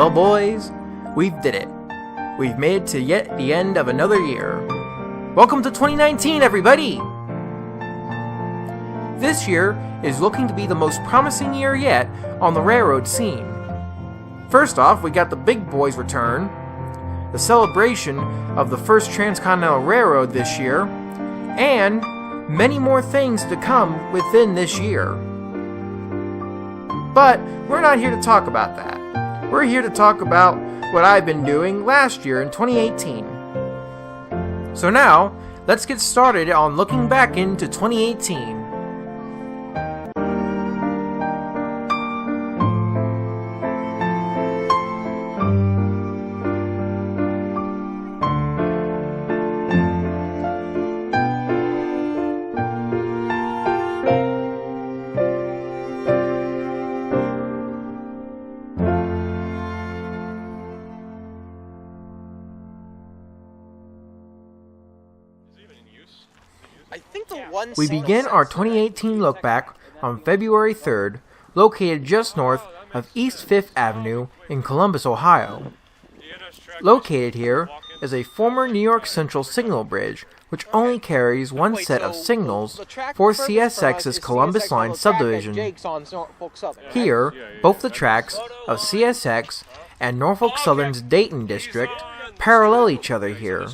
Well, boys, we've did it. We've made it to yet the end of another year. Welcome to 2019, everybody! This year is looking to be the most promising year yet on the railroad scene. First off, we got the big boys' return, the celebration of the first transcontinental railroad this year, and many more things to come within this year. But we're not here to talk about that. We're here to talk about what I've been doing last year in 2018. So now, let's get started on looking back into 2018. We begin our 2018 look back on February 3rd, located just north of East 5th Avenue in Columbus, Ohio. Located here is a former New York Central signal bridge, which only carries one set of signals for CSX's Columbus Line subdivision. Here, both the tracks of CSX and Norfolk Southern's Dayton district parallel each other here.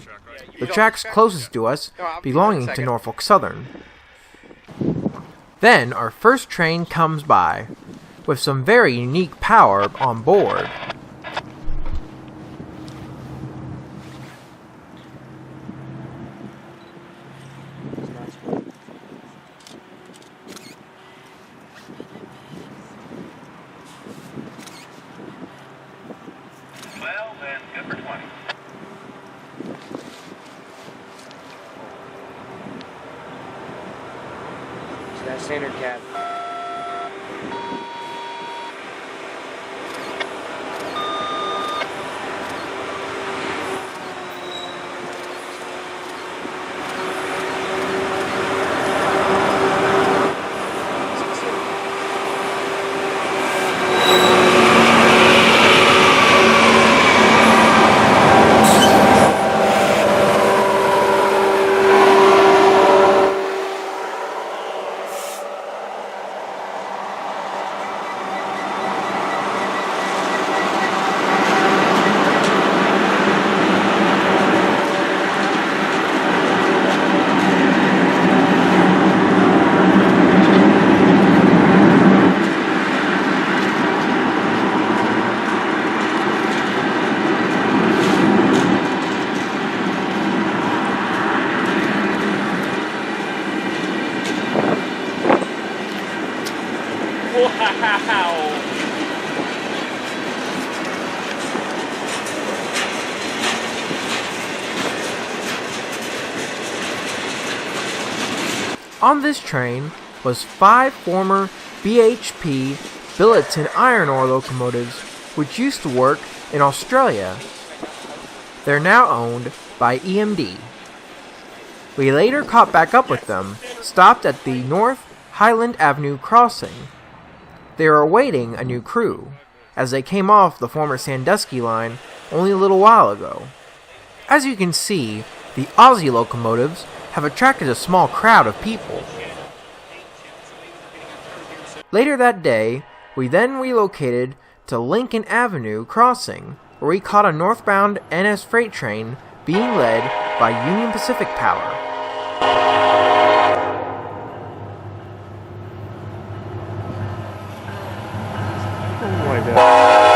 The tracks closest to us belonging to Norfolk Southern. Then our first train comes by, with some very unique power on board. Well, then, good for 20. That standard cab. Wow! On this train was 5 former BHP Billiton iron ore locomotives which used to work in Australia. They're now owned by EMD. We later caught back up with them, stopped at the North Highland Avenue crossing. They are awaiting a new crew, as they came off the former Sandusky line only a little while ago. As you can see, the Aussie locomotives have attracted a small crowd of people. Later that day, we then relocated to Lincoln Avenue crossing, where we caught a northbound NS freight train being led by Union Pacific Power. Oh my god.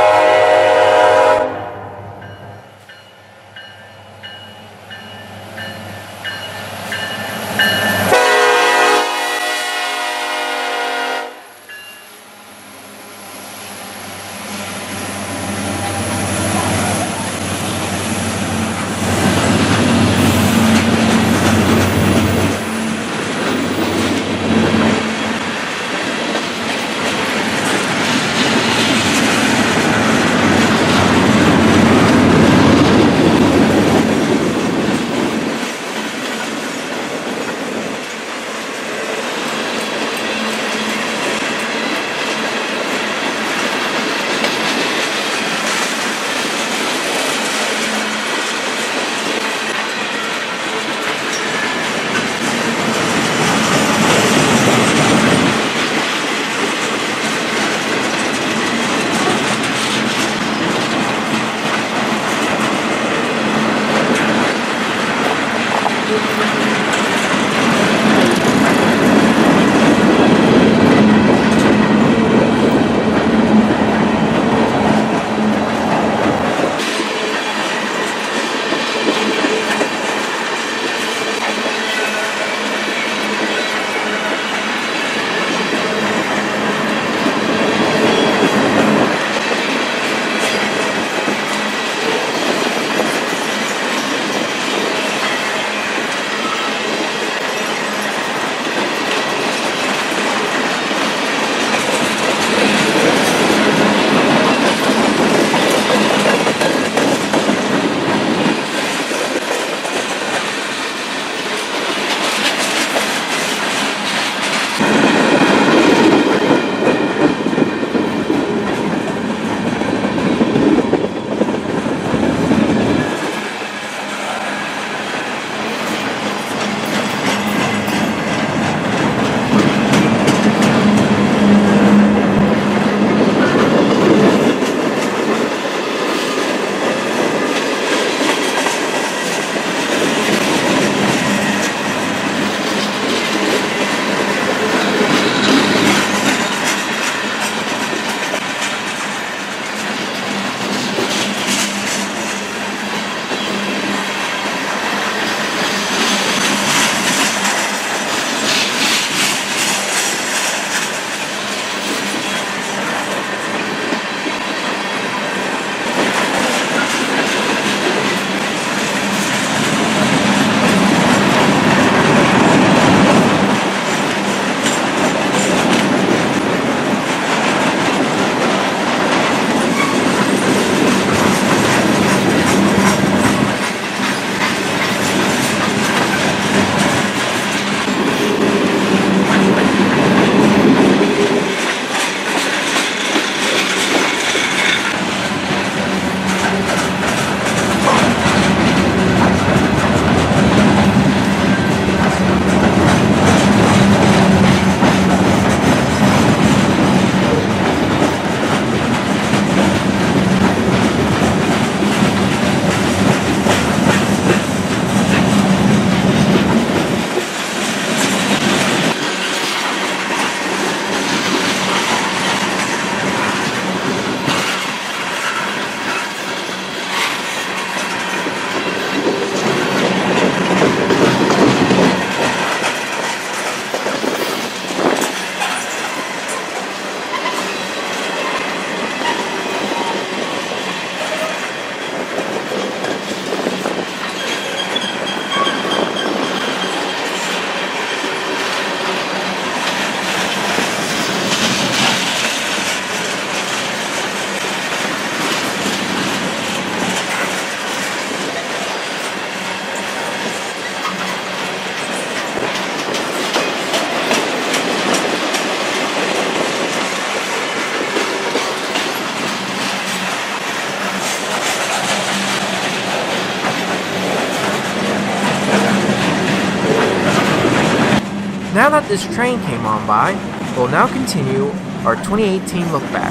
this train came on by, we'll now continue our 2018 look back.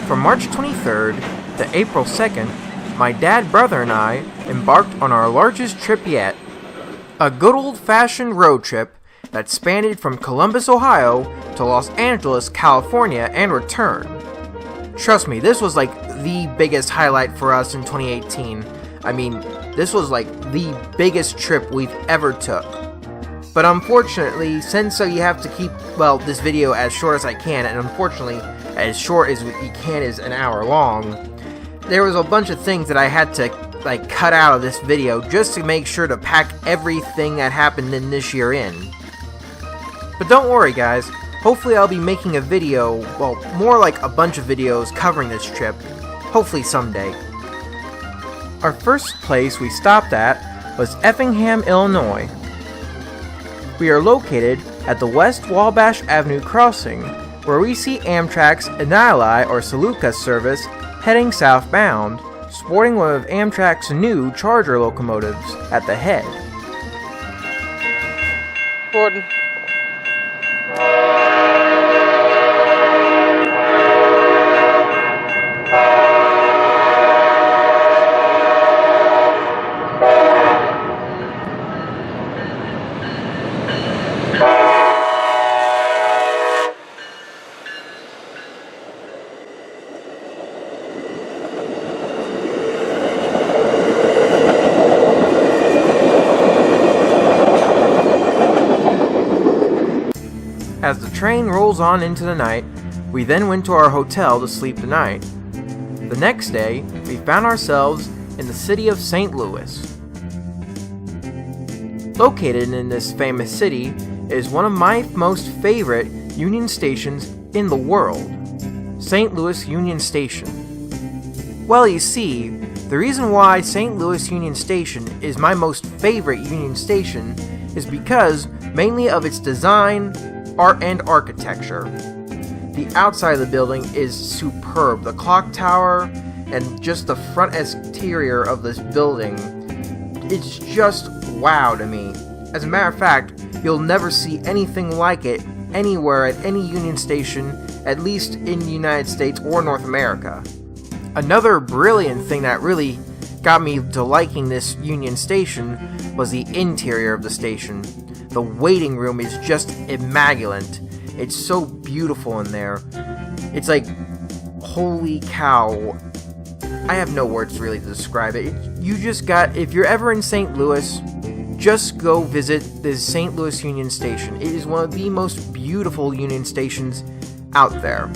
From March 23rd to April 2nd, my dad, brother, and I embarked on our largest trip yet. A good old-fashioned road trip that spanned from Columbus, Ohio to Los Angeles, California, and return. Trust me, this was like the biggest highlight for us in 2018. I mean, this was like the biggest trip we've ever took. But unfortunately, since you have to keep, this video as short as I can, and unfortunately, as short as you can is an hour long, there was a bunch of things that I had to cut out of this video just to make sure to pack everything that happened in this year in. But don't worry guys, hopefully I'll be making a video, more like a bunch of videos covering this trip, hopefully someday. Our first place we stopped at was Effingham, Illinois. We are located at the West Wabash Avenue crossing, where we see Amtrak's Annalee or Saluka service heading southbound, sporting one of Amtrak's new Charger locomotives at the head. Gordon. As the train rolls on into the night, we then went to our hotel to sleep the night. The next day, we found ourselves in the city of St. Louis. Located in this famous city is one of my most favorite Union stations in the world, St. Louis Union Station. Well, you see, the reason why St. Louis Union Station is my most favorite Union station is because mainly of its design, art, and architecture. The outside of the building is superb. The clock tower and just the front exterior of this building, it's just wow to me. As a matter of fact, you'll never see anything like it anywhere at any Union station, at least in the United States or North America. Another brilliant thing that really got me to liking this Union station was the interior of the station. The waiting room is just immaculate. It's so beautiful in there. It's like, holy cow. I have no words really to describe it. If you're ever in St. Louis, just go visit the St. Louis Union Station. It is one of the most beautiful Union stations out there.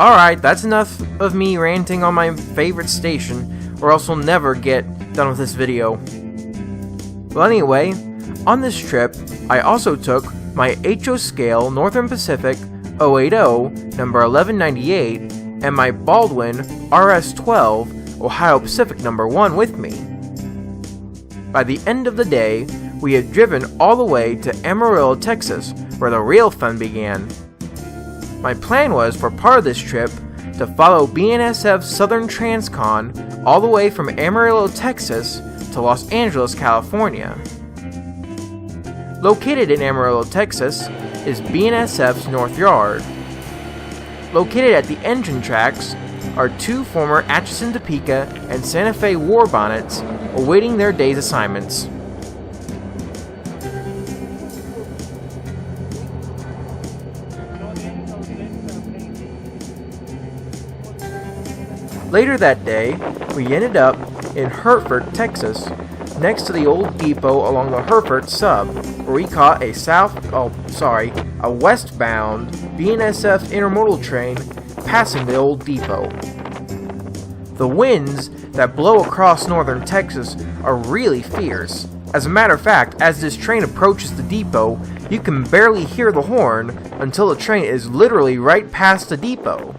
Alright, that's enough of me ranting on my favorite station, or else we'll never get done with this video. Well, anyway, on this trip, I also took my HO scale Northern Pacific 080 number 1198 and my Baldwin RS12 Ohio Pacific number 1 with me. By the end of the day, we had driven all the way to Amarillo, Texas, where the real fun began. My plan was for part of this trip to follow BNSF's Southern Transcon all the way from Amarillo, Texas to Los Angeles, California. Located in Amarillo, Texas, is BNSF's North Yard. Located at the engine tracks are two former Atchison, Topeka, and Santa Fe war bonnets awaiting their day's assignments. Later that day, we ended up in Hertford, Texas, next to the old depot along the Hertford sub, where we caught a westbound BNSF intermodal train passing the old depot. The winds that blow across northern Texas are really fierce. As a matter of fact, as this train approaches the depot, you can barely hear the horn until the train is literally right past the depot.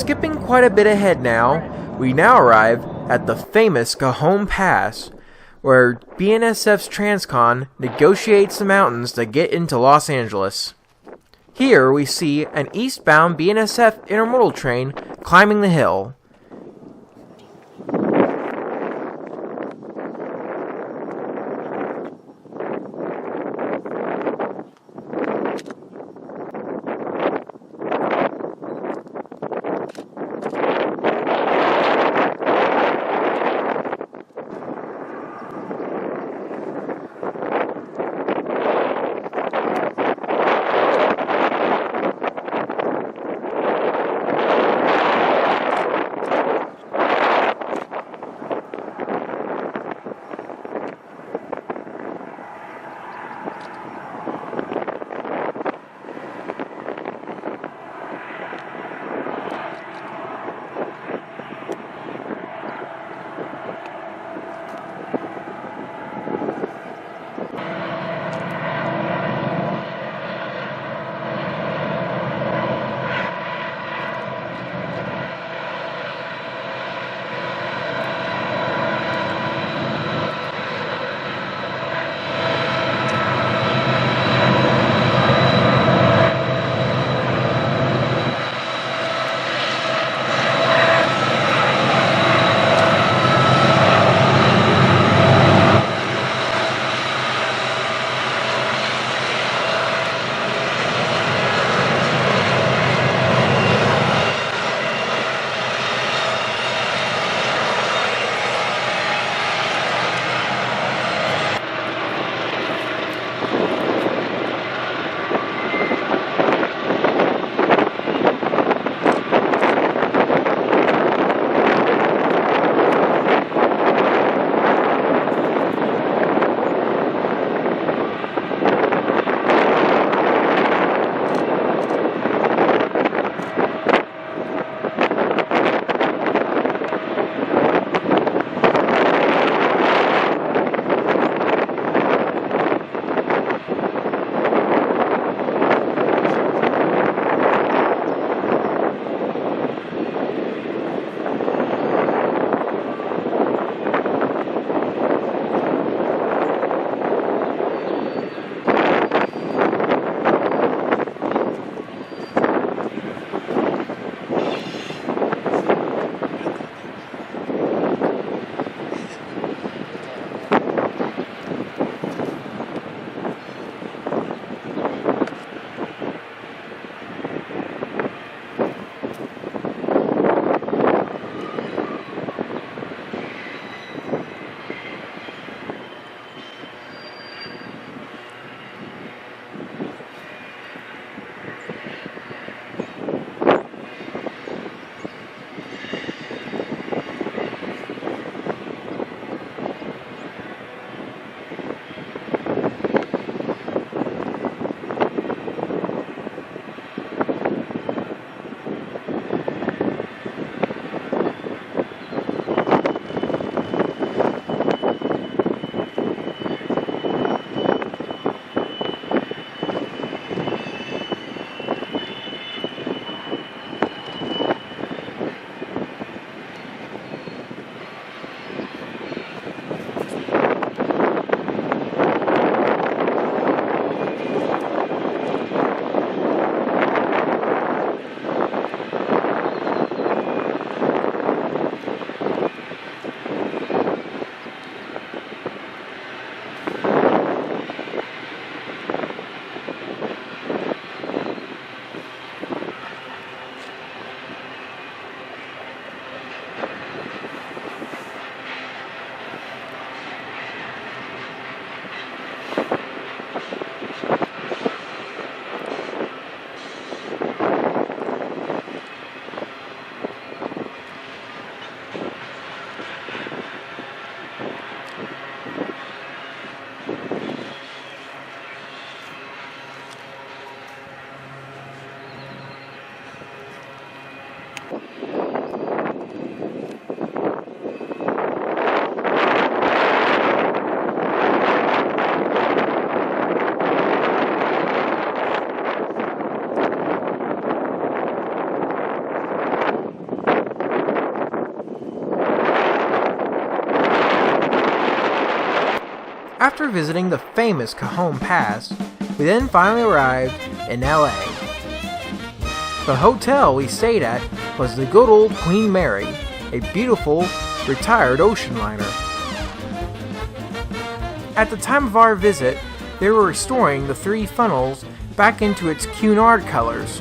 skipping quite a bit ahead now, we now arrive at the famous Cajon Pass, where BNSF's Transcon negotiates the mountains to get into Los Angeles. Here we see an eastbound BNSF intermodal train climbing the hill. After visiting the famous Cajon Pass, we then finally arrived in LA. The hotel we stayed at was the good old Queen Mary, a beautiful, retired ocean liner. At the time of our visit, they were restoring the three funnels back into its Cunard colors.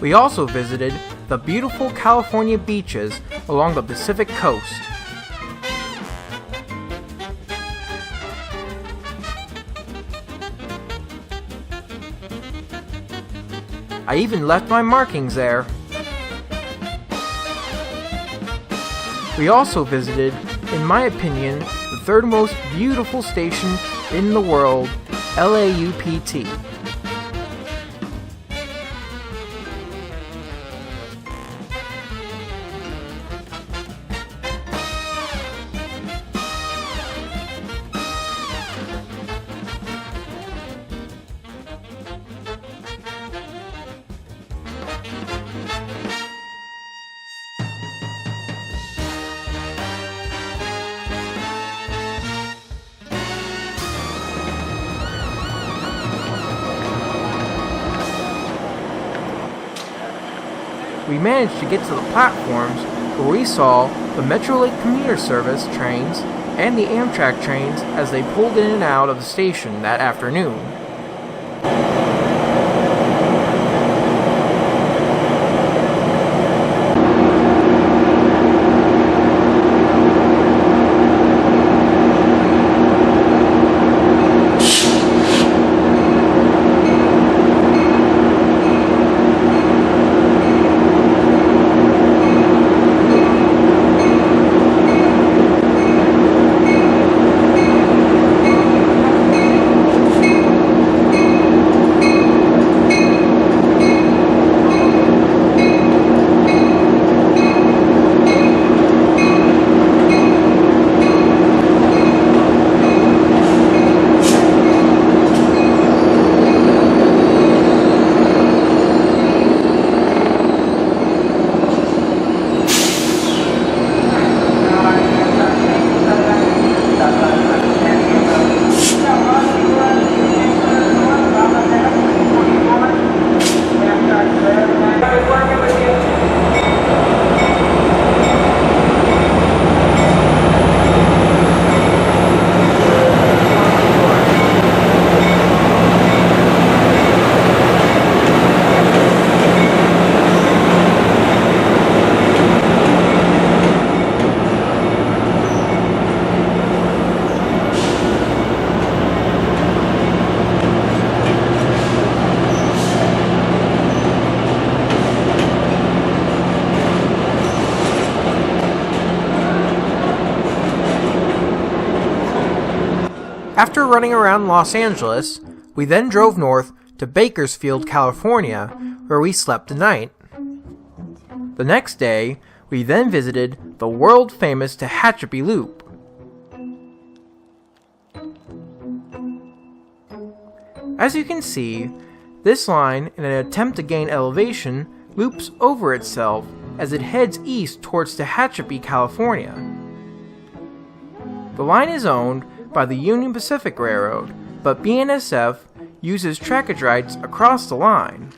We also visited the beautiful California beaches along the Pacific coast. I even left my markings there. We also visited, in my opinion, the third most beautiful station in the world, LAUPT. We managed to get to the platforms where we saw the Metrolink commuter service trains and the Amtrak trains as they pulled in and out of the station that afternoon. After running around Los Angeles, we then drove north to Bakersfield, California, where we slept the night. The next day, we then visited the world-famous Tehachapi Loop. As you can see, this line, in an attempt to gain elevation, loops over itself as it heads east towards Tehachapi, California. The line is owned by the Union Pacific Railroad, but BNSF uses trackage rights across the line.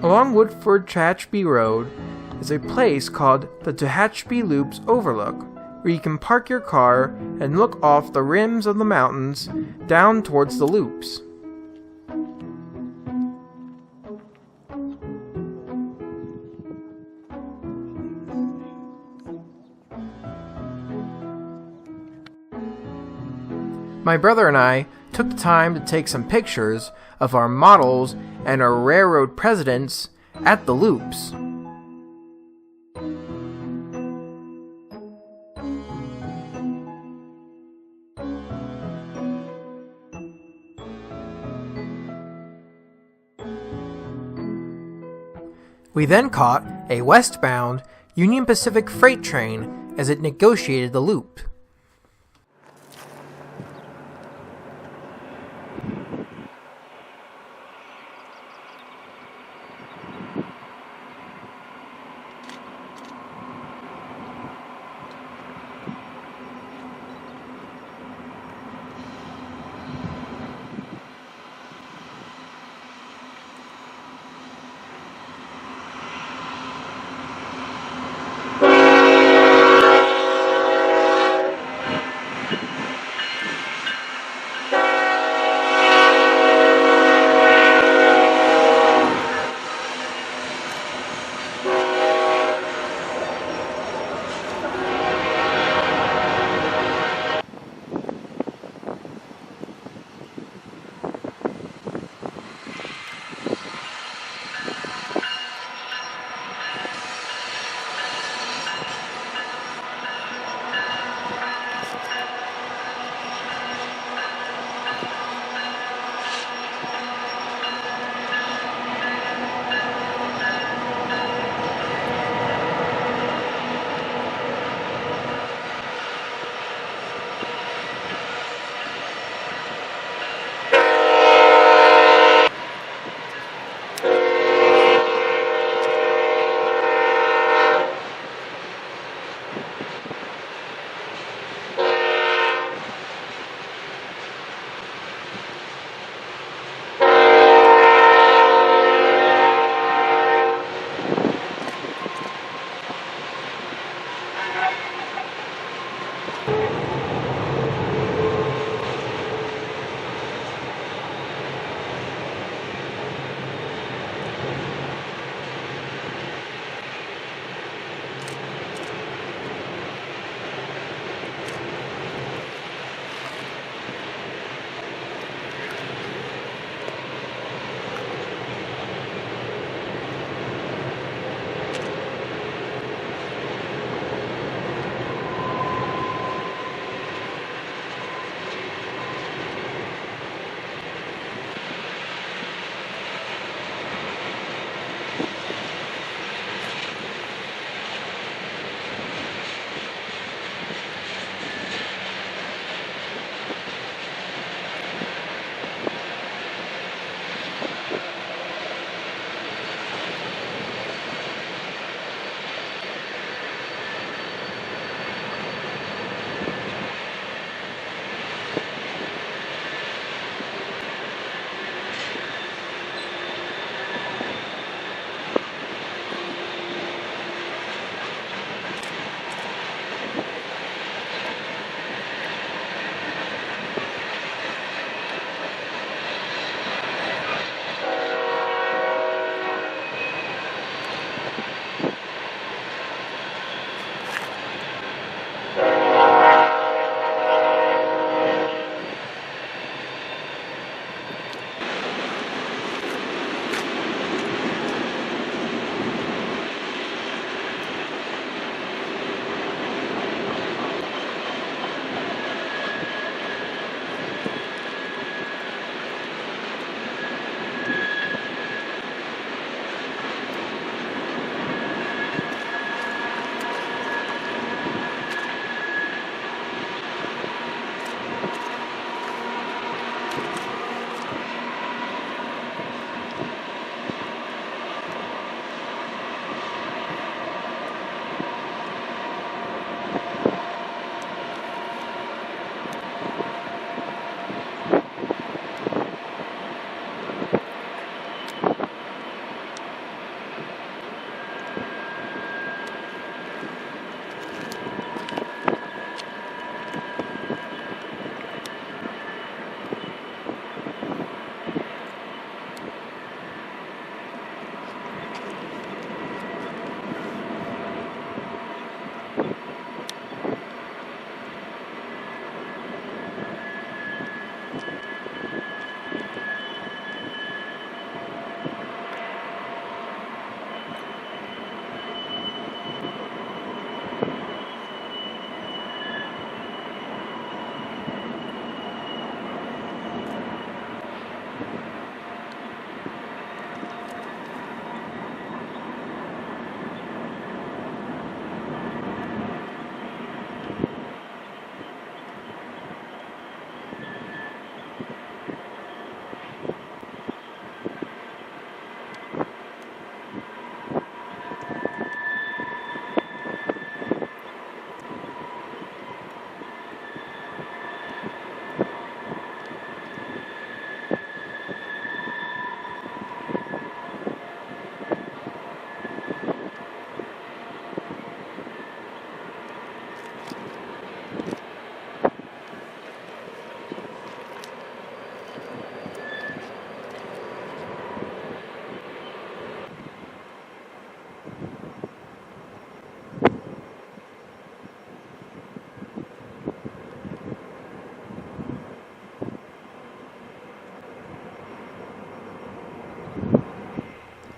Along Woodford Tehachapi Road is a place called the Tehachapi Loops Overlook, where you can park your car and look off the rims of the mountains down towards the loops. My brother and I took the time to take some pictures of our models and our railroad presidents at the loops. We then caught a westbound Union Pacific freight train as it negotiated the loop.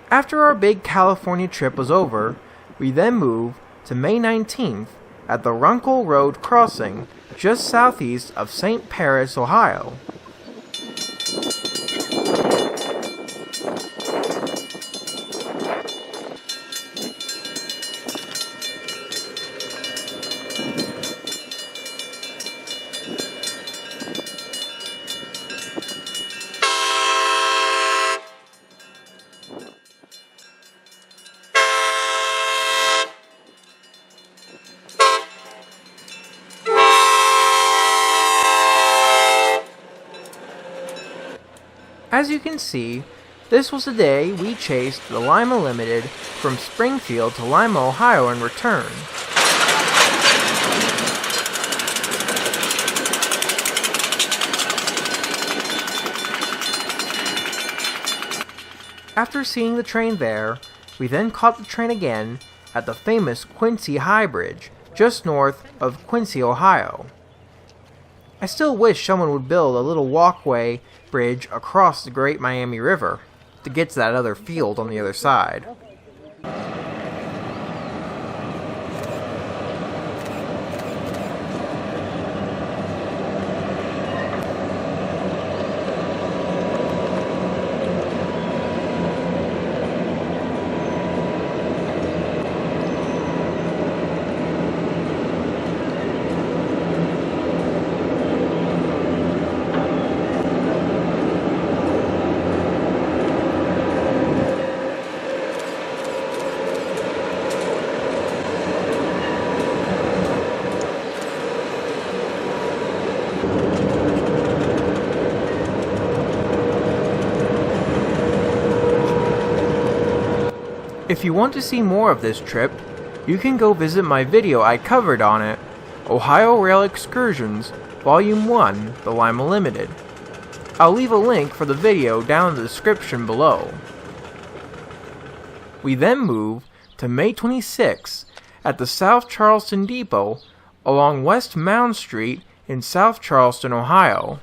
After our big California trip was over, we then moved to May 19th at the Runkle Road crossing just southeast of St. Paris, Ohio. As you can see, this was the day we chased the Lima Limited from Springfield to Lima, Ohio and return. After seeing the train there, we then caught the train again at the famous Quincy High Bridge, just north of Quincy, Ohio. I still wish someone would build a little walkway bridge across the Great Miami River to get to that other field on the other side. If you want to see more of this trip, you can go visit my video I covered on it, Ohio Rail Excursions, Volume 1, The Lima Limited. I'll leave a link for the video down in the description below. We then move to May 26th at the South Charleston Depot along West Mound Street in South Charleston, Ohio.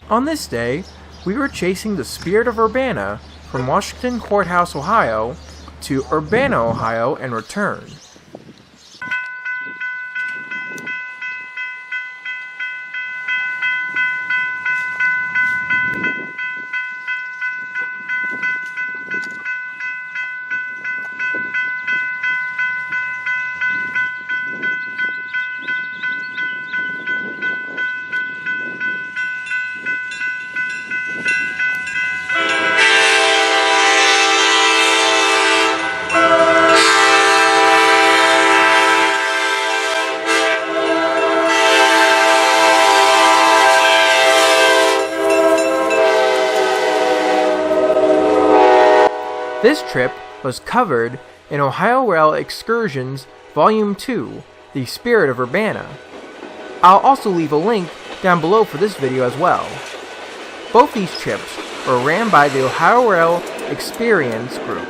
On this day, we were chasing the Spirit of Urbana from Washington Courthouse, Ohio to Urbana, Ohio and return. This trip was covered in Ohio Rail Excursions Volume 2, The Spirit of Urbana. I'll also leave a link down below for this video as well. Both these trips were ran by the Ohio Rail Experience Group.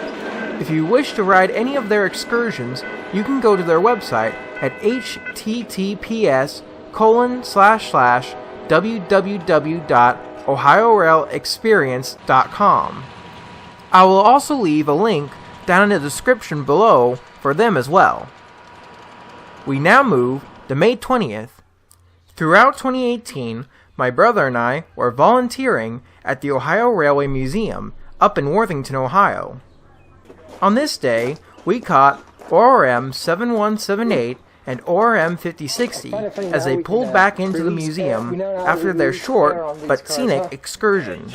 If you wish to ride any of their excursions, you can go to their website at https://www.ohiorailexperience.com. I will also leave a link down in the description below for them as well. We now move to May 20th. Throughout 2018, my brother and I were volunteering at the Ohio Railway Museum up in Worthington, Ohio. On this day, we caught ORM 7178 and ORM 5060 as they pulled back into the museum after their short but scenic excursion.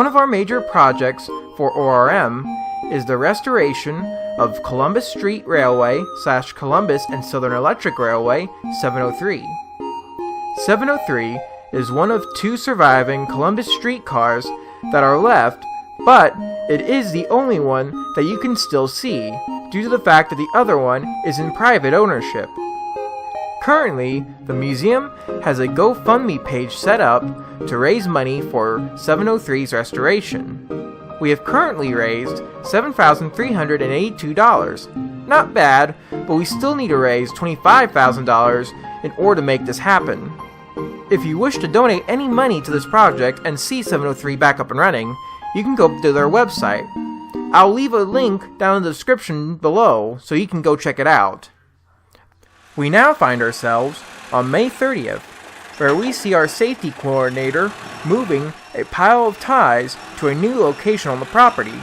One of our major projects for ORM is the restoration of Columbus Street Railway / Columbus and Southern Electric Railway 703. 703 is one of 2 surviving Columbus streetcars that are left, but it is the only one that you can still see, due to the fact that the other one is in private ownership. Currently, the museum has a GoFundMe page set up to raise money for 703's restoration. We have currently raised $7,382. Not bad, but we still need to raise $25,000 in order to make this happen. If you wish to donate any money to this project and see 703 back up and running, you can go to their website. I'll leave a link down in the description below so you can go check it out. We now find ourselves on May 30th, where we see our safety coordinator moving a pile of ties to a new location on the property.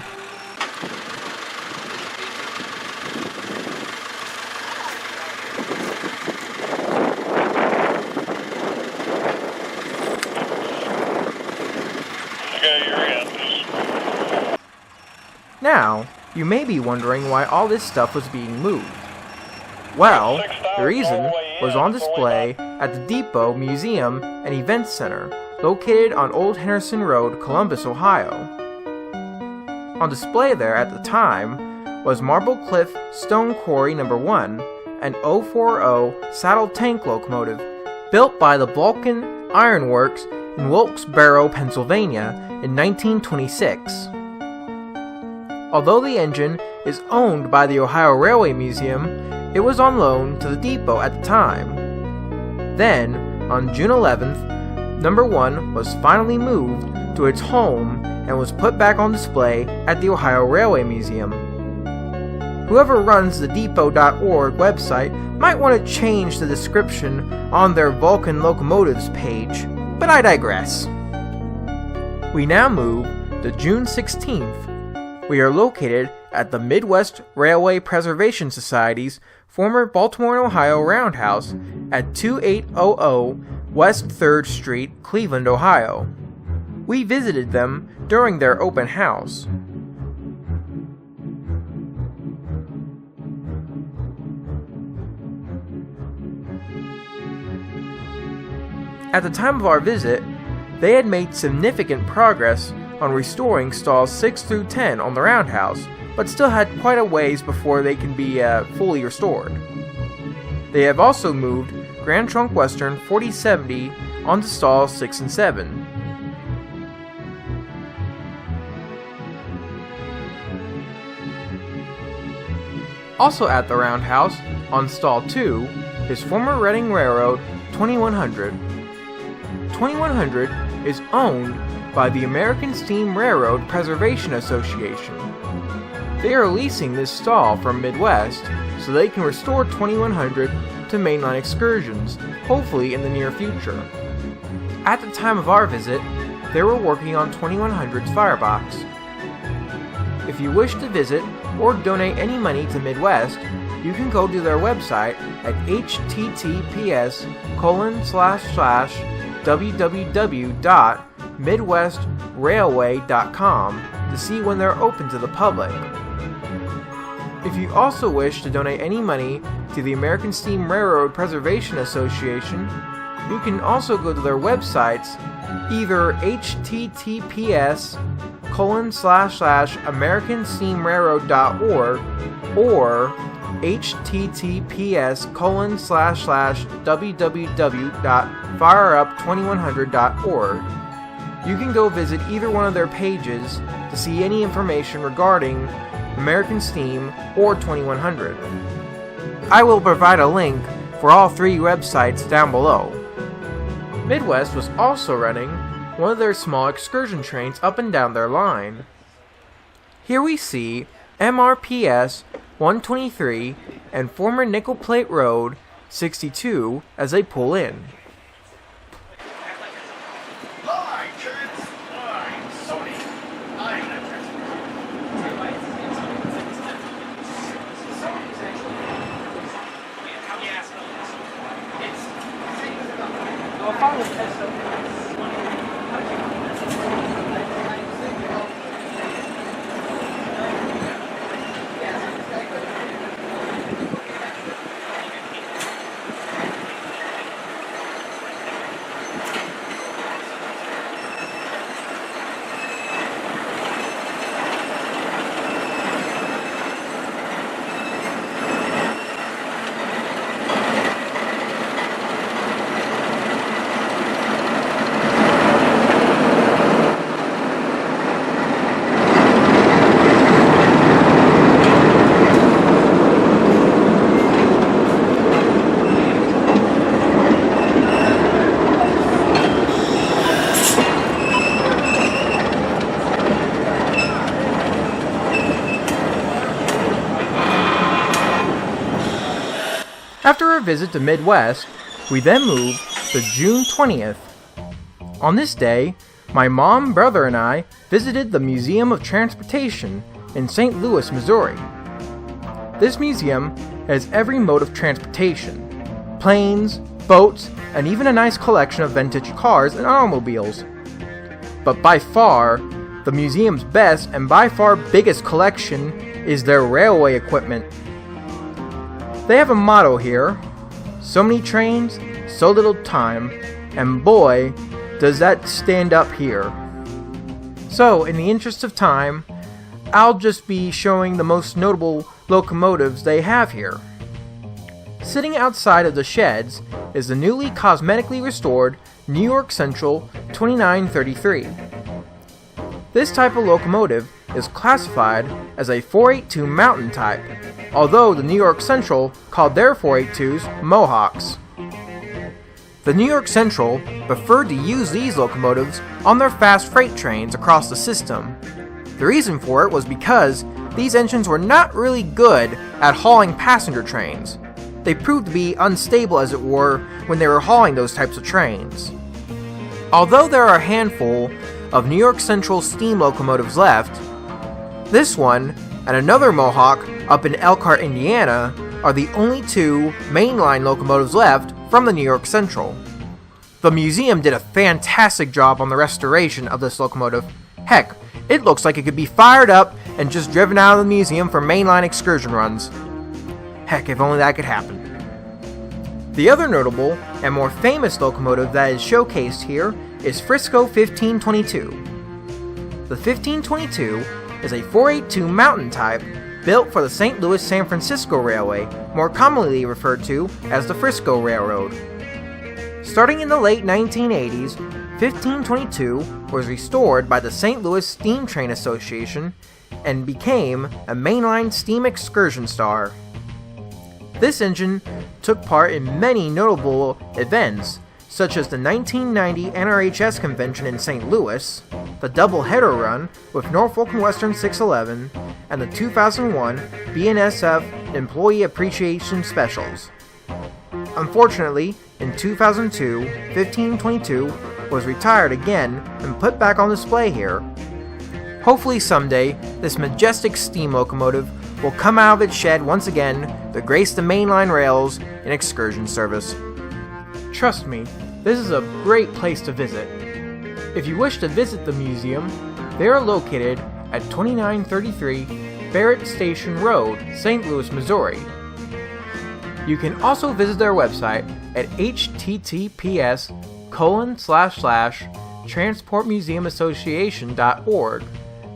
Now, you may be wondering why all this stuff was being moved. Well, the reason was on display at the Depot Museum and Events Center, located on Old Henderson Road, Columbus, Ohio. On display there at the time was Marble Cliff Stone Quarry No. 1, an 040 saddle tank locomotive built by the Vulcan Iron Works in Wilkes-Barre, Pennsylvania in 1926. Although the engine is owned by the Ohio Railway Museum, it was on loan to the depot at the time. Then, on June 11th, No. 1 was finally moved to its home and was put back on display at the Ohio Railway Museum. Whoever runs the depot.org website might want to change the description on their Vulcan Locomotives page, but I digress. We now move to June 16th. We are located at the Midwest Railway Preservation Society's former Baltimore, Ohio roundhouse at 2800 West 3rd Street, Cleveland, Ohio. We visited them during their open house. At the time of our visit, they had made significant progress on restoring stalls 6 through 10 on the roundhouse, but still had quite a ways before they can be fully restored. They have also moved Grand Trunk Western 4070 onto stalls 6 and 7. Also at the roundhouse, on stall 2, is former Reading Railroad 2100. 2100 is owned by the American Steam Railroad Preservation Association. They are leasing this stall from Midwest so they can restore 2100 to mainline excursions, hopefully in the near future. At the time of our visit, they were working on 2100's firebox. If you wish to visit or donate any money to Midwest, you can go to their website at https://www.midwestrailway.com to see when they're open to the public. If you also wish to donate any money to the American Steam Railroad Preservation Association, you can also go to their websites, either https://americansteamrailroad.org or https://www.fireup2100.org. You can go visit either one of their pages to see any information regarding American Steam or 2100. I will provide a link for all 3 websites down below. Midwest was also running one of their small excursion trains up and down their line. Here we see MRPS 123 and former Nickel Plate Road 62 as they pull in. Hi, kids! I'm Sony. I'm the After a visit to Midwest, we then moved to June 20th. On this day, my mom, brother, and I visited the Museum of Transportation in St. Louis, Missouri. This museum has every mode of transportation: planes, boats, and even a nice collection of vintage cars and automobiles. But by far, the museum's best and by far biggest collection is their railway equipment. They have a motto here: so many trains, so little time, and boy, does that stand up here. So, in the interest of time, I'll just be showing the most notable locomotives they have here. Sitting outside of the sheds is the newly cosmetically restored New York Central 2933. This type of locomotive is classified as a 482 mountain type, although the New York Central called their 482s Mohawks. The New York Central preferred to use these locomotives on their fast freight trains across the system. The reason for it was because these engines were not really good at hauling passenger trains. They proved to be unstable, as it were, when they were hauling those types of trains. Although there are a handful of New York Central steam locomotives left, this one and another Mohawk up in Elkhart, Indiana, are the only two mainline locomotives left from the New York Central. The museum did a fantastic job on the restoration of this locomotive. Heck, it looks like it could be fired up and just driven out of the museum for mainline excursion runs. Heck, if only that could happen. The other notable and more famous locomotive that is showcased here is Frisco 1522. The 1522 is a 482 mountain type built for the St. Louis-San Francisco Railway, more commonly referred to as the Frisco Railroad. Starting in the late 1980s, 1522 was restored by the St. Louis Steam Train Association and became a mainline steam excursion star. This engine took part in many notable events, such as the 1990 NRHS convention in St. Louis, the double-header run with Norfolk and Western 611, and the 2001 BNSF Employee Appreciation Specials. Unfortunately, in 2002, 1522 was retired again and put back on display here. Hopefully someday, this majestic steam locomotive will come out of its shed once again to grace the mainline rails in excursion service. Trust me, this is a great place to visit. If you wish to visit the museum, they are located at 2933 Barrett Station Road, St. Louis, Missouri. You can also visit their website at https://transportmuseumassociation.org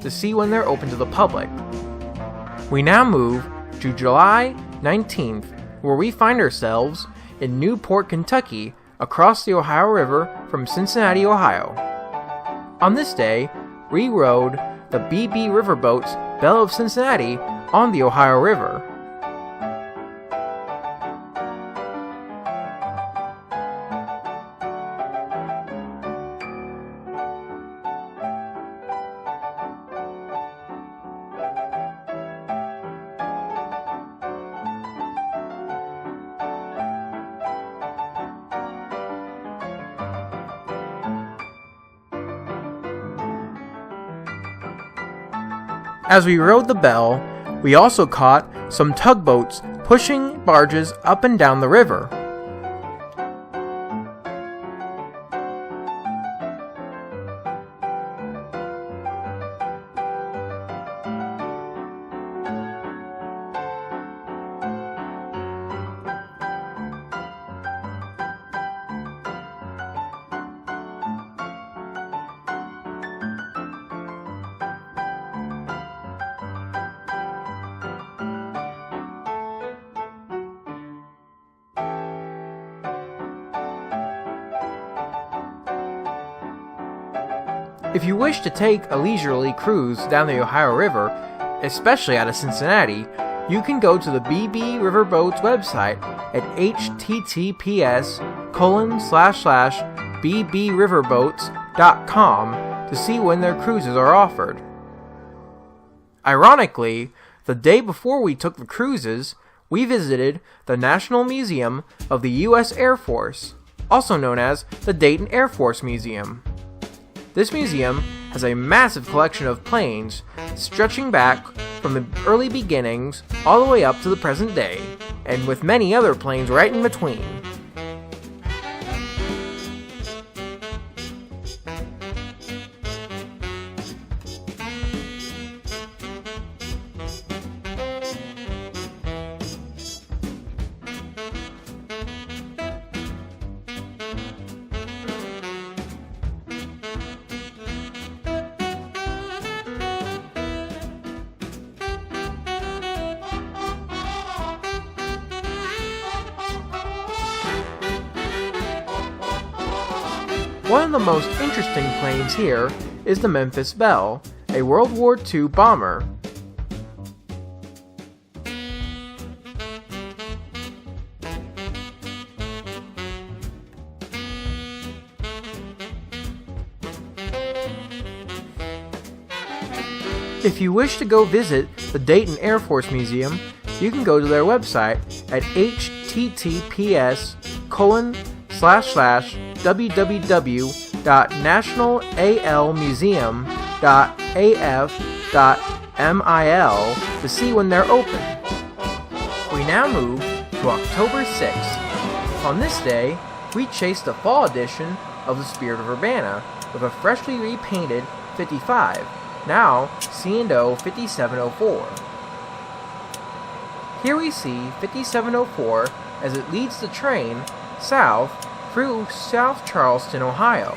to see when they're open to the public. We now move to July 19th, where we find ourselves in Newport, Kentucky, across the Ohio River from Cincinnati, Ohio. On this day, we rode the BB Riverboat's Belle of Cincinnati on the Ohio River. As we rode the Belle, we also caught some tugboats pushing barges up and down the river. If you wish to take a leisurely cruise down the Ohio River, especially out of Cincinnati, you can go to the BB Riverboats website at https://bbriverboats.com to see when their cruises are offered. Ironically, the day before we took the cruises, we visited the National Museum of the U.S. Air Force, also known as the Dayton Air Force Museum. This museum has a massive collection of planes stretching back from the early beginnings all the way up to the present day, and with many other planes right in between. One of the most interesting planes here is the Memphis Belle, a World War II bomber. If you wish to go visit the Dayton Air Force Museum, you can go to their website at https://www.nationalmuseum.af.mil to see when they're open. We now move to October 6th. On this day, we chased the fall edition of the Spirit of Urbana with a freshly repainted 55, now C&O 5704. Here we see 5704 as it leads the train south through South Charleston, Ohio.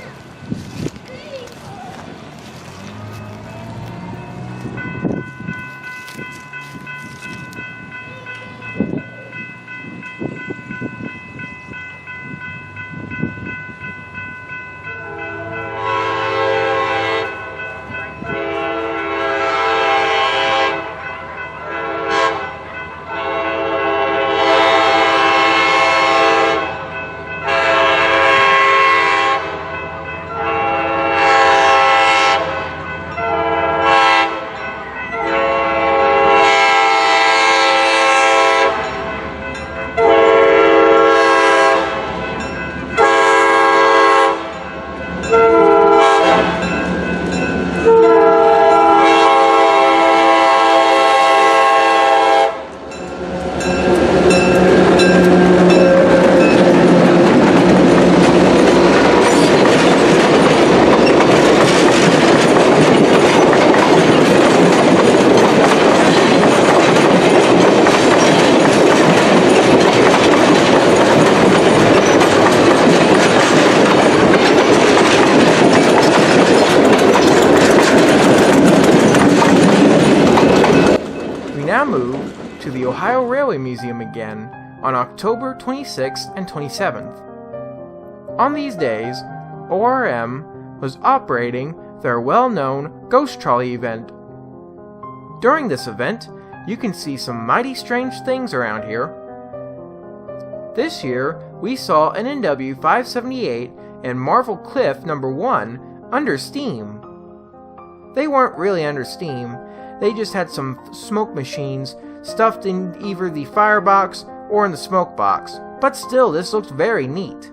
Now move to the Ohio Railway Museum again on October 26th and 27th. On these days, ORM was operating their well-known Ghost Trolley event. During this event, you can see some mighty strange things around here. This year, we saw an NW 578 and Marvel Cliff No. 1 under steam. They weren't really under steam. They just had some smoke machines stuffed in either the firebox or in the smoke box. But still, this looks very neat.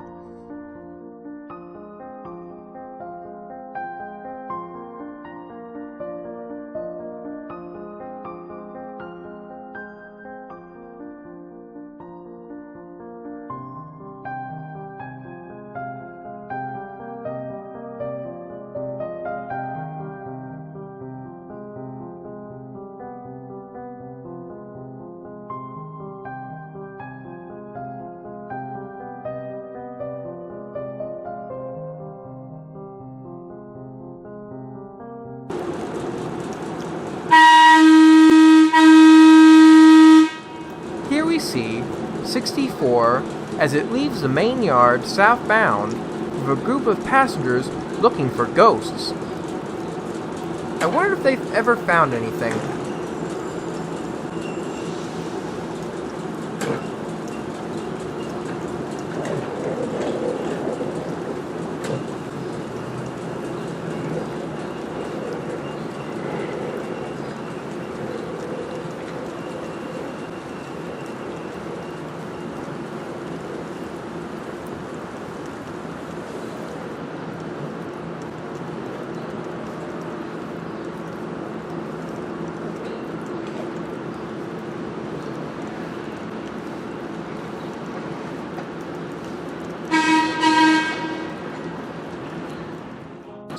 We see 64 as it leaves the main yard southbound with a group of passengers looking for ghosts. I wonder if they've ever found anything.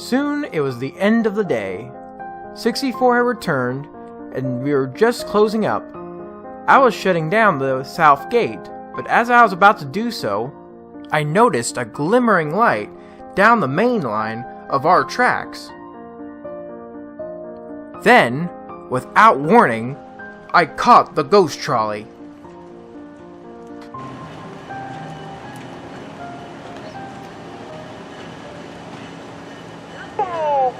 Soon it was the end of the day. 64 had returned, and we were just closing up. I was shutting down the south gate, but as I was about to do so, I noticed a glimmering light down the main line of our tracks. Then, without warning, I caught the ghost trolley.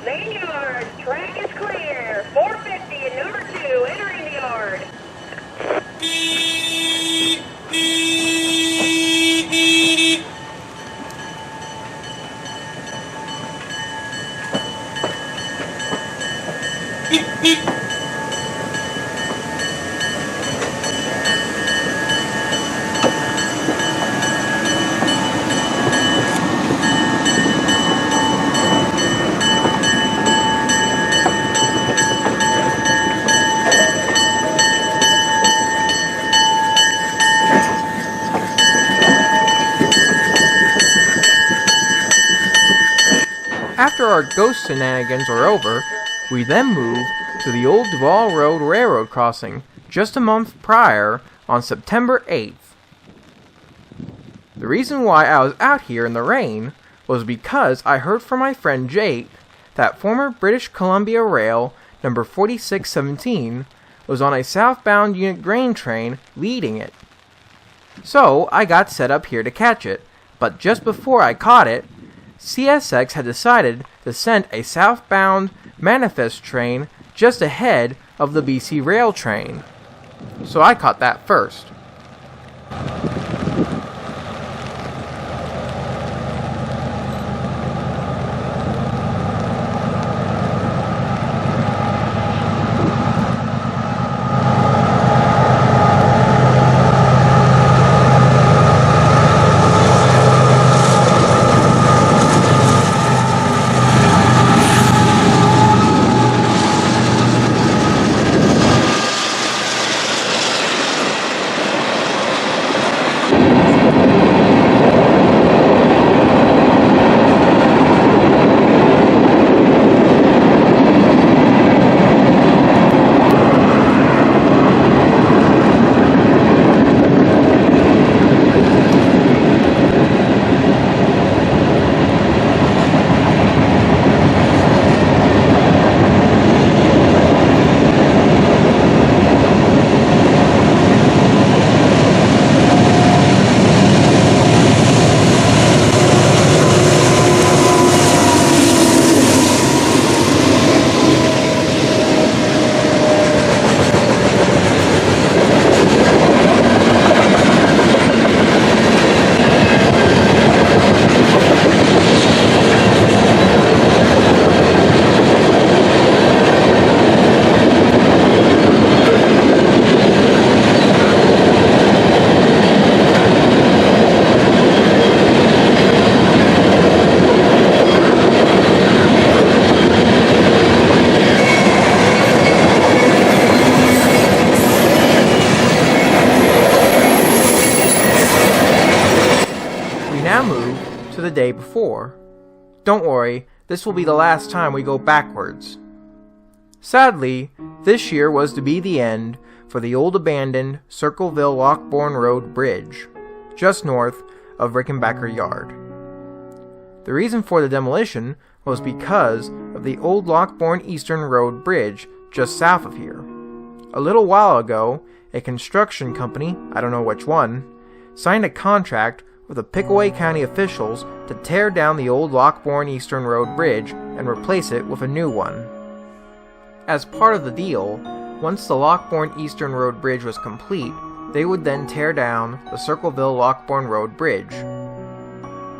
Main yard, track is clear. 450 and number 2 entering the yard. After our ghost shenanigans were over, we then moved to the old Duval Road railroad crossing just a month prior on September 8th. The reason why I was out here in the rain was because I heard from my friend Jake that former British Columbia Rail number 4617 was on a southbound unit grain train leading it. So I got set up here to catch it, but just before I caught it, CSX had decided to send a southbound manifest train just ahead of the BC Rail train. So I caught that first. The day before. Don't worry, this will be the last time we go backwards. Sadly, this year was to be the end for the old abandoned Circleville-Lockbourne Road Bridge, just north of Rickenbacker Yard. The reason for the demolition was because of the old Lockbourne Eastern Road Bridge just south of here. A little while ago, a construction company, I don't know which one, signed a contract with the Pickaway County officials to tear down the old Lockbourne Eastern Road Bridge and replace it with a new one. As part of the deal, once the Lockbourne Eastern Road Bridge was complete, they would then tear down the Circleville-Lockbourne Road Bridge,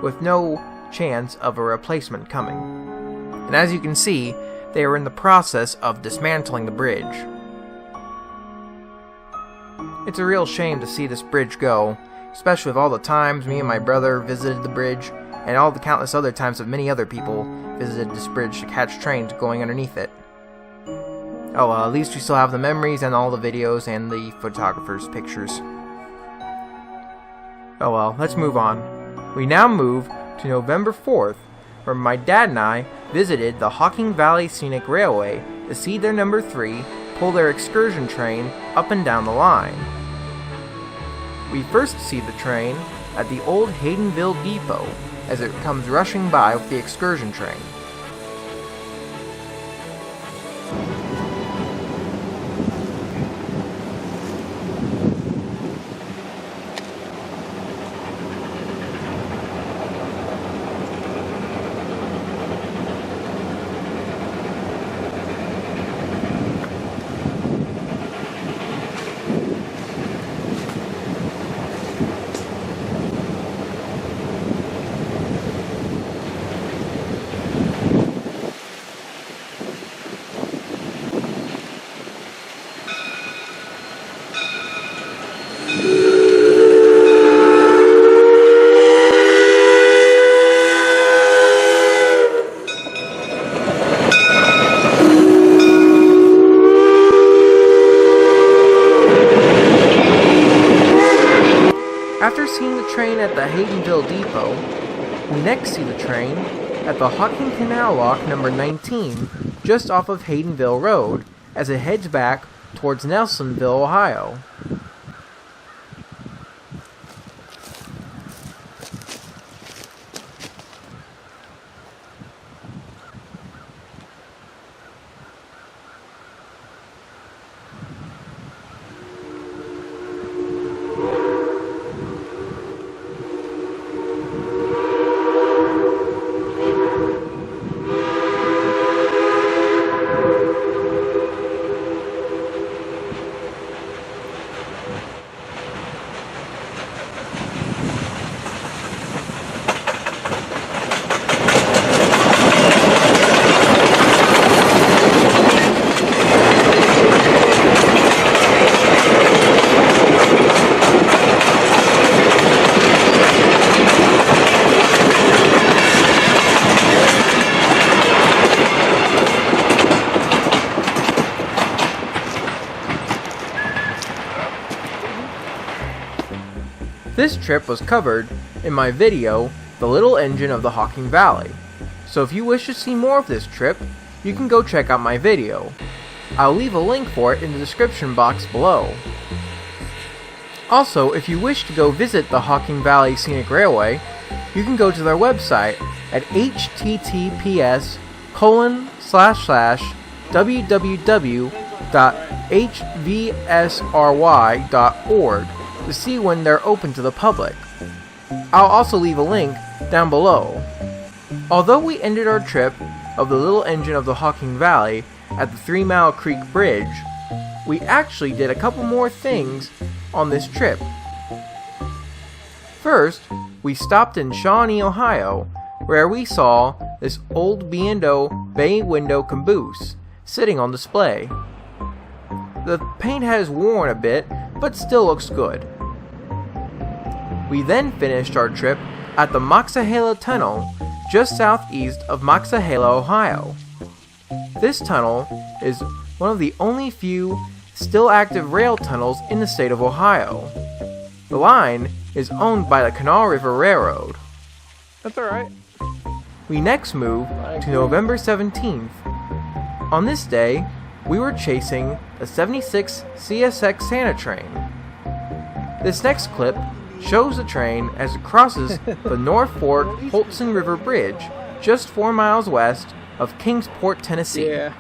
with no chance of a replacement coming. And as you can see, they are in the process of dismantling the bridge. It's a real shame to see this bridge go, especially with all the times me and my brother visited the bridge, and all the countless other times that many other people visited this bridge to catch trains going underneath it. Oh well, at least we still have the memories and all the videos and the photographer's pictures. Oh well, let's move on. We now move to November 4th, where my dad and I visited the Hocking Valley Scenic Railway to see their number 3 pull their excursion train up and down the line. We first see the train at the old Haydenville Depot as it comes rushing by with the excursion train. After seeing the train at the Haydenville Depot, we next see the train at the Hocking Canal Lock number 19, just off of Haydenville Road, as it heads back towards Nelsonville, Ohio. This trip was covered in my video, The Little Engine of the Hocking Valley, so if you wish to see more of this trip, you can go check out my video. I'll leave a link for it in the description box below. Also, if you wish to go visit the Hocking Valley Scenic Railway, you can go to their website at https://www.hvsry.org to see when they're open to the public. I'll also leave a link down below. Although we ended our trip of the Little Engine of the Hocking Valley at the 3 Mile Creek Bridge, we actually did a couple more things on this trip. First, we stopped in Shawnee, Ohio, where we saw this old B&O bay window caboose sitting on display. The paint has worn a bit, but still looks good. We then finished our trip at the Moxahala Tunnel, just southeast of Moxahala, Ohio. This tunnel is one of the only few still active rail tunnels in the state of Ohio. The line is owned by the Kanawha River Railroad. That's alright. We next move to November 17th. On this day, we were chasing the 76 CSX Santa train. This next clip shows the train as it crosses the North Fork Holtzen River Bridge, just 4 miles west of Kingsport, Tennessee. Yeah.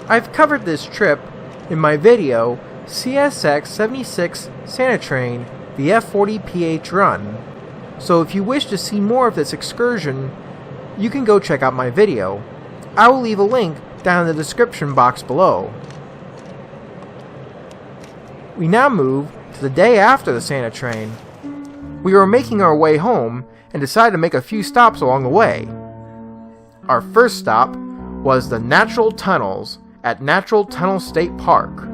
I've covered this trip in my video, CSX 76 Santa Train, the F40PH run. So if you wish to see more of this excursion, you can go check out my video. I will leave a link down in the description box below. We now move to the day after the Santa train. We were making our way home and decided to make a few stops along the way. Our first stop was the Natural Tunnels at Natural Tunnel State Park.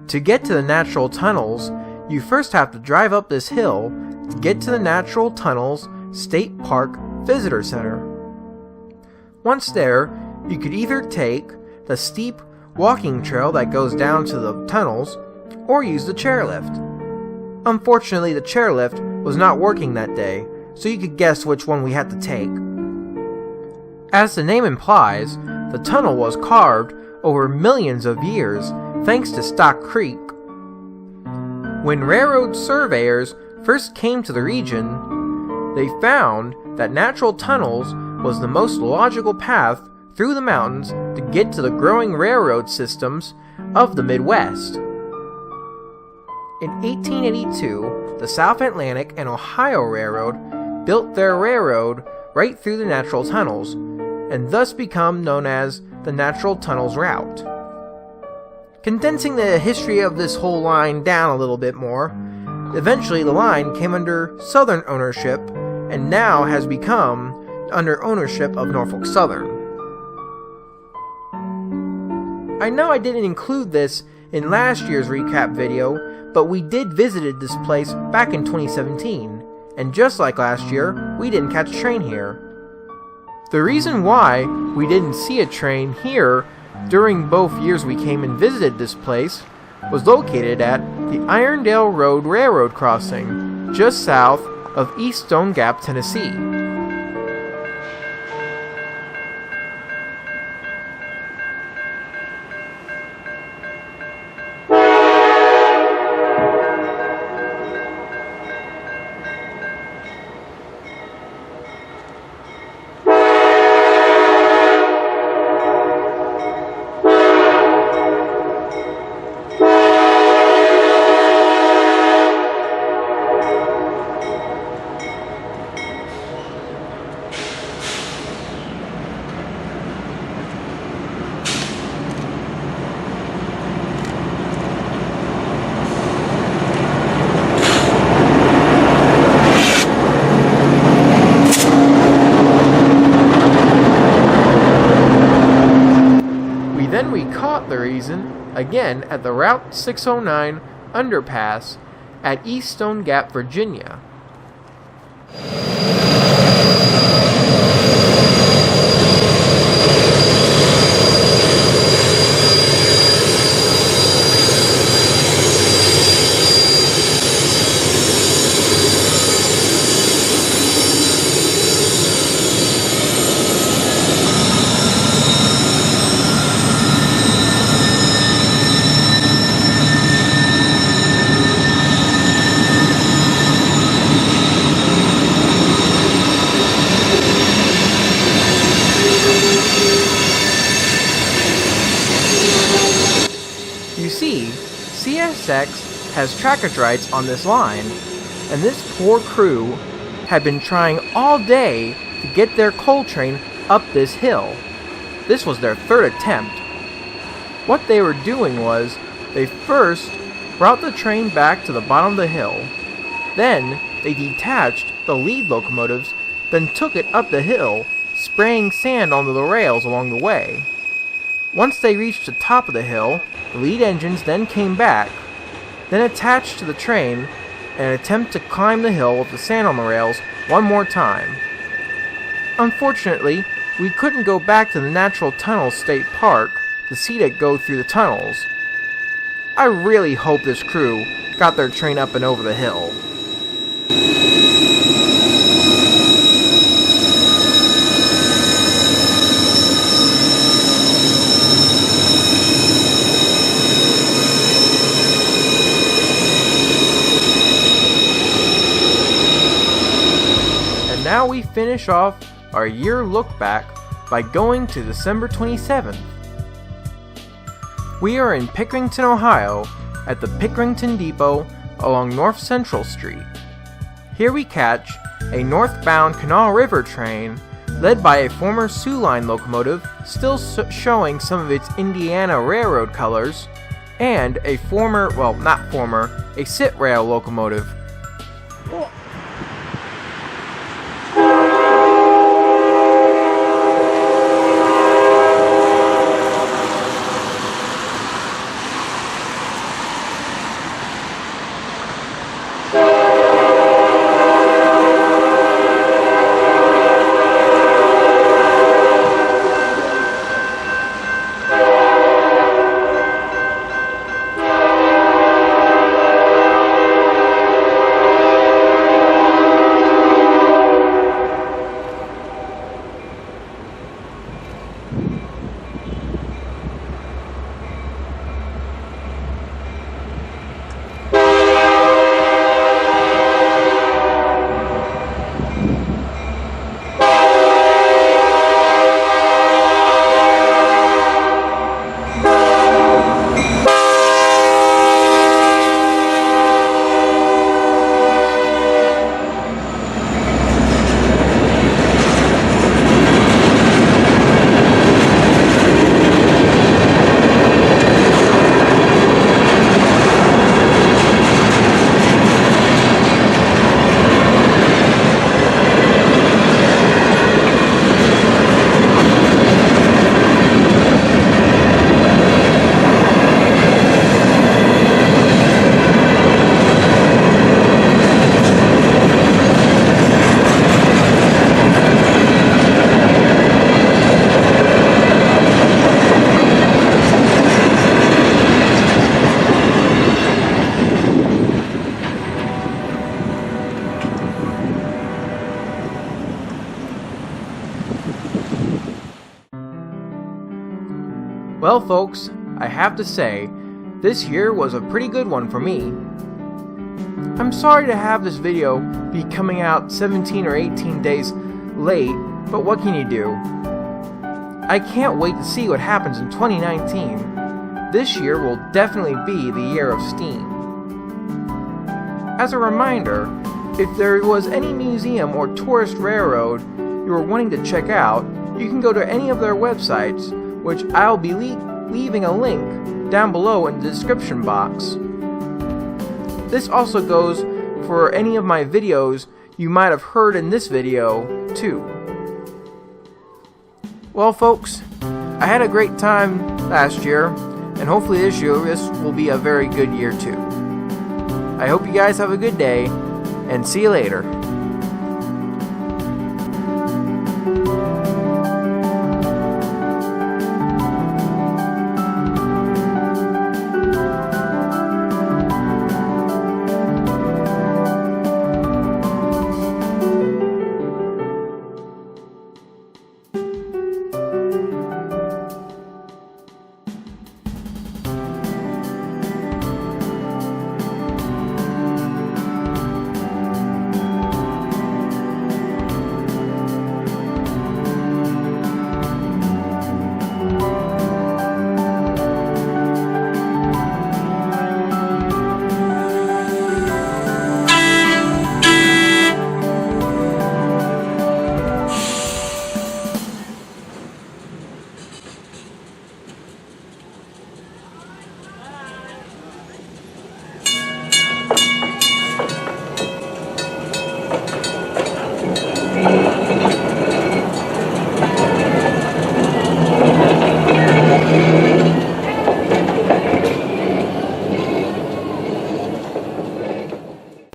To get to the Natural Tunnels, you first have to drive up this hill to get to the Natural Tunnels State Park Visitor Center. Once there, you could either take the steep walking trail that goes down to the tunnels or use the chairlift. Unfortunately, the chairlift was not working that day, so you could guess which one we had to take. As the name implies, the tunnel was carved over millions of years thanks to Stock Creek. When railroad surveyors first came to the region, they found that natural tunnels was the most logical path through the mountains to get to the growing railroad systems of the Midwest. In 1882, the South Atlantic and Ohio Railroad built their railroad right through the natural tunnels, and thus become known as the Natural Tunnels Route. Condensing the history of this whole line down a little bit more, eventually the line came under Southern ownership and now has become under ownership of Norfolk Southern. I know I didn't include this in last year's recap video, but we did visited this place back in 2017, and just like last year, we didn't catch a train here. The reason why we didn't see a train here during both years we came and visited this place was located at the Irondale Road Railroad crossing, just south of East Stone Gap, Tennessee. Then we caught the reason again at the Route 609 underpass at East Stone Gap, Virginia. You see, CSX has trackage rights on this line, and this poor crew had been trying all day to get their coal train up this hill. This was their third attempt. What they were doing was, they first brought the train back to the bottom of the hill. Then, they detached the lead locomotives, then took it up the hill, spraying sand onto the rails along the way. Once they reached the top of the hill, the lead engines then came back, then attached to the train, and attempt to climb the hill with the sand on the rails one more time. Unfortunately, we couldn't go back to the Natural Tunnels State Park to see it go through the tunnels. I really hope this crew got their train up and over the hill. Now we finish off our year look back by going to December 27th. We are in Pickerington, Ohio, at the Pickerington Depot along North Central Street. Here we catch a northbound Canal River train led by a former Sioux Line locomotive still showing some of its Indiana Railroad colors, and a a sit rail locomotive. Well folks, I have to say, this year was a pretty good one for me. I'm sorry to have this video be coming out 17 or 18 days late, but what can you do? I can't wait to see what happens in 2019. This year will definitely be the year of Steam. As a reminder, if there was any museum or tourist railroad you were wanting to check out, you can go to any of their websites, which I'll be leaving a link down below in the description box. This also goes for any of my videos you might have heard in this video, too. Well folks, I had a great time last year, and hopefully this year will be a very good year too. I hope you guys have a good day, and see you later.